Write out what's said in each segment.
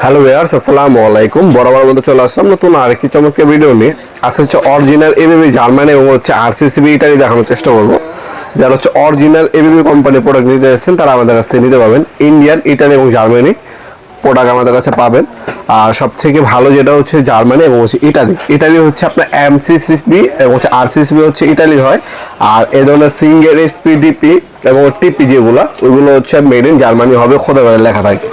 Hello viewers, আসসালামু আলাইকুম। বরাবর মতো চলে আসলাম নতুন আরেকটি চমৎকার ভিডিও নিয়ে। আজকে হচ্ছে অরিজিনাল এবিবি জার্মানি এবং হচ্ছে আরসিসিবি ইটালি দেখানোর চেষ্টা করবো। যারা হচ্ছে অরিজিনাল এবিবি কোম্পানির প্রোডাক্ট নিতে যাচ্ছেন তারা আমাদের কাছ থেকে নিতে পারবেন। ইন্ডিয়ান, ইটালি এবং জার্মানি প্রোডাক্ট আমাদের কাছে পাবেন। আর সব থেকে ভালো যেটা হচ্ছে জার্মানি এবং হচ্ছে ইটালি। ইটালি হচ্ছে আপনার এমসিসিবি এবং হচ্ছে আরসিসিবি হচ্ছে ইটালি হয়। আর এই ধরনের সিঙ্গেল এসপি ডিপি এবং টিপি যেগুলো ওইগুলো হচ্ছে মেড ইন জার্মানি হবে, খোদা করে লেখা থাকে।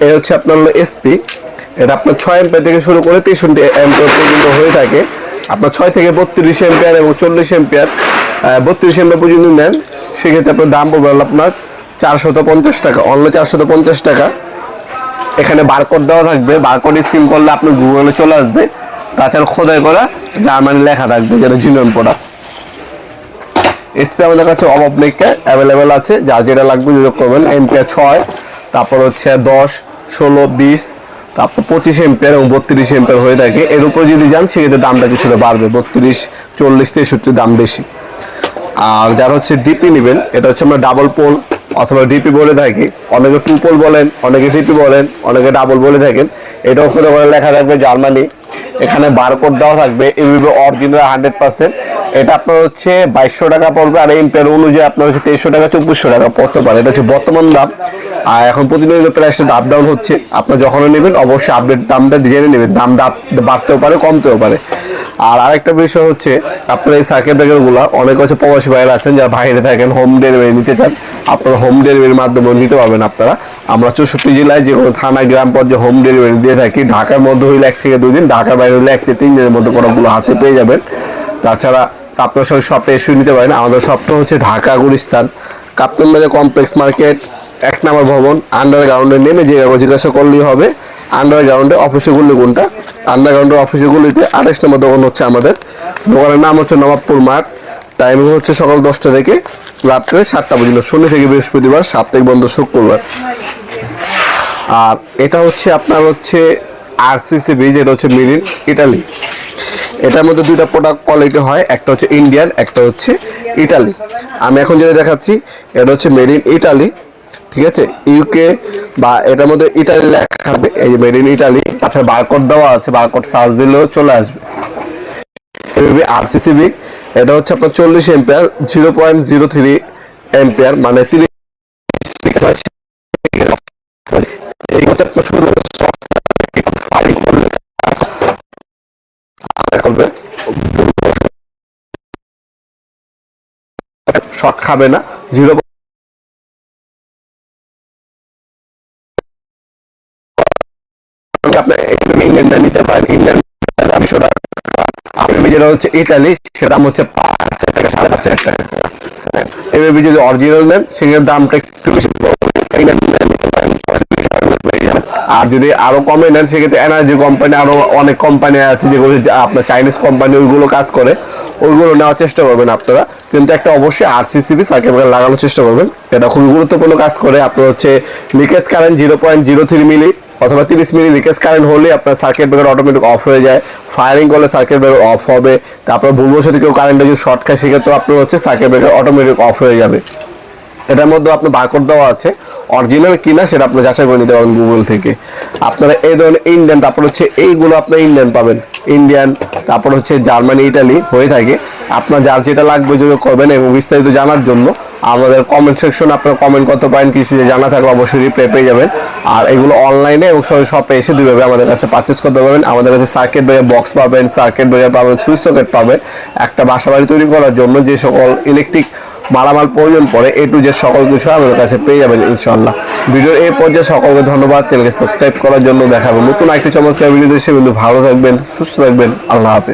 এই হচ্ছে আপনার হলো এসপি, এটা আপনার 6 এম্পিয়ার থেকে শুরু করে 63 এম্পিয়ার পর্যন্ত হয়ে থাকে। আপনার 6 থেকে 32 এম্পিয়ার এবং 40 এম্পিয়ার 32 এম্পিয়ার পর্যন্ত নেন, সেক্ষেত্রে আপনার দাম পড়বে আপনার 450 টাকা, অনলি 450 টাকা। এখানে বারকোড দেওয়া থাকবে, বারকোড স্ক্যান করলে আপনার গুগলে চলে আসবে। তাছাড়া খোদাই করা জার্মানি লেখা থাকবে, যেটা জিনিয়ন প্রোডাক্ট। এসপি আমাদের কাছে অভাব নেই, অ্যাভেলেবেল আছে, যার যেটা লাগবে যোগাযোগ করবেন। এম্পিয়ার 6, তারপর হচ্ছে 10, 16, 20, তারপর 25 এম্পিয়ার এবং 32 এম্পিয়ার হয়ে থাকে। এর উপরে যদি যান সেক্ষেত্রে দামটা কিছুটা বাড়বে, 32, 40, 63 দাম বেশি। আর যারা হচ্ছে ডিপি নেবেন, এটা হচ্ছে আমরা ডাবল পোল অথবা ডিপি বলে থাকি। অনেকে টু পোল বলেন, অনেকে ডিপি বলেন, অনেকে ডাবল বলে থাকেন। এটাও ওখানে লেখা থাকবে জার্মানি। এখানে বারকোড দেওয়া থাকবে, এভাবে অরিজিনাল 100%। এটা আপনার হচ্ছে 2200 টাকা পড়বে। আর এম্পিয়ার অনুযায়ী আপনার হচ্ছে 2300 টাকা, 2400 টাকা পড়তে পারে। এটা হচ্ছে বর্তমান দাম। আর এখন প্রতিনিয়ত প্রাইসটা আপ ডাউন হচ্ছে। আপনার যখন নেবেন অবশ্যই আপডেট দামটা জেনে নেবেন, দাম বাড়তেও পারে, কমতেও পারে। আর আরেকটা বিষয় হচ্ছে আপনার এই সার্কিট ব্রেকারগুলো অনেক হচ্ছে প্রবাসী ভাইয়েরা আছেন যারা বাইরে থাকেন, হোম ডেলিভারি নিতে চান, আপনারা হোম ডেলিভারির মাধ্যমে নিতে পারবেন। আপনারা আমরা 64 জেলায় যে কোনো থানা, গ্রাম পর্যায়ে হোম ডেলিভারি দিয়ে থাকি। ঢাকার মধ্যে হইলে 1 থেকে 2 দিন, ঢাকার বাইরে হলে 1 থেকে 3 দিনের মধ্যে প্রোডাক্টগুলো হাতে পেয়ে যাবেন। তাছাড়া আপনার সঙ্গে শপে এসে নিতে পারেন। আমাদের শপটা হচ্ছে ঢাকা গুলিস্তান কাপ্তান বাজার কমপ্লেক্স মার্কেট 1 নম্বর ভবন, আন্ডারগ্রাউন্ডে নেমে যে জিজ্ঞাসা করলেই হবে আন্ডারগ্রাউন্ডে অফিসে গুলি কোনটা। আন্ডারগ্রাউন্ডের অফিসে গুলিতে 28 নম্বর দোকান হচ্ছে আমাদের। দোকানের নাম হচ্ছে নবাবপুর মাঠ। টাইমিং হচ্ছে সকাল 10টা থেকে রাত্রে 7টা পর্যন্ত, শনি থেকে বৃহস্পতিবার, সাপ্তাহিক বন্ধ শুক্রবার। আর এটা হচ্ছে আপনার হচ্ছে আরসিসিবি, যেটা হচ্ছে মেড ইন ইটালি। এটার মধ্যে দুইটা প্রোডাক্ট কোয়ালিটি হয়, একটা হচ্ছে ইন্ডিয়ান, একটা হচ্ছে ইটালি। আমি এখন যেটা দেখাচ্ছি এটা হচ্ছে মেড ইন ইটালি, ঠিক আছে, ইউকে বা এটার মধ্যে ইটালি লেখা থাকবে, এই যে মেড ইন ইটালি। তাছাড়া বারকোড দেওয়া আছে, বারকোড সার্চ দিলেও চলে আসবে। আরসিসিবি এটা হচ্ছে আপনার 40 এম্পিয়ার, 0.03 এম্পিয়ার, মানে 30 এই হচ্ছে আপনার শুরু শর্ট খাবে না। 0 আপনার ইন্ডিয়ানটা নিতে পারেন। ইন্ডিয়ান 200 টাকা। আপনি যেটা হচ্ছে ইটালি, সেটা দাম হচ্ছে 5,000 টাকা, 5,500 টাকা। এভাবে যদি অরিজিনাল নেন সেক্ষেত্রে দামটা একটু বেশি পড়বে। আর যদি আরো কমে নেন সেক্ষেত্রে এনার্জি কোম্পানি, আরো অনেক কোম্পানি আছে যেগুলো আপনার চাইনিজ কোম্পানি, ওইগুলো কাজ করে, ওইগুলো নেওয়ার চেষ্টা করবেন আপনারা। কিন্তু একটা অবশ্যই আরসিসিবি সার্কিট ব্রেকার লাগানোর চেষ্টা করবেন, এটা খুবই গুরুত্বপূর্ণ কাজ করে। আপনার হচ্ছে লিকেজ কারেন্ট 0.03 মিলি অথবা 30 মিলি লিকেজ কারেন্ট হলে আপনার সার্কিট ব্রেকার অটোমেটিক অফ হয়ে যায়। ফায়ারিং করলে সার্কিট ব্রেকার অফ হবে। তারপর ভুলবশত কেউ কারেন্টে যদি শর্ট খায় সেক্ষেত্রে আপনার হচ্ছে সার্কিট ব্রেকার অটোমেটিক অফ হয়ে যাবে। এটার মধ্যে আপনার বারকোড দেওয়া আছে, অরিজিনাল কিনা সেটা আপনি যাচাই করে নিতে পারবেন গুগল থেকে। আপনারা এই ধরনের ইন্ডিয়ান, তারপর হচ্ছে এইগুলো আপনার ইন্ডিয়ান পাবেন, ইন্ডিয়ান, তারপর হচ্ছে জার্মানি, ইটালি হয়ে থাকে। আপনার যার যেটা লাগবে যোগাযোগ করবেন। এবং বিস্তারিত জানার জন্য আমাদের কমেন্ট সেকশন আপনারা কমেন্ট করতে পারেন, কিছু জানা থাকলে অবশ্যই রিপ্লাই পেয়ে যাবেন। আর এগুলো অনলাইনে এবং সবাই শপে এসে দুইভাবে আমাদের কাছে পারচেস করতে পারবেন। আমাদের কাছে সার্কিট ব্রেকার বক্স পাবেন, সার্কিট ব্রেকার পাবেন, সুইচ সকেট পাবেন। একটা বাসাবাড়ি তৈরি করার জন্য যে সকল ইলেকট্রিক মালামাল প্রয়োজন পড়ে, এ টু জেড সকল কিছু আমাদের কাছে পেয়ে যাবেন ইনশাআল্লাহ। ভিডিওর এই পর্যায়ে সকলকে ধন্যবাদ। চ্যানেলকে সাবস্ক্রাইব করার জন্য। দেখাবো নতুন একটি চমৎকার ভিডিও। দেশে কিন্তু ভালো থাকবেন, সুস্থ থাকবেন। আল্লাহ হাফেজ।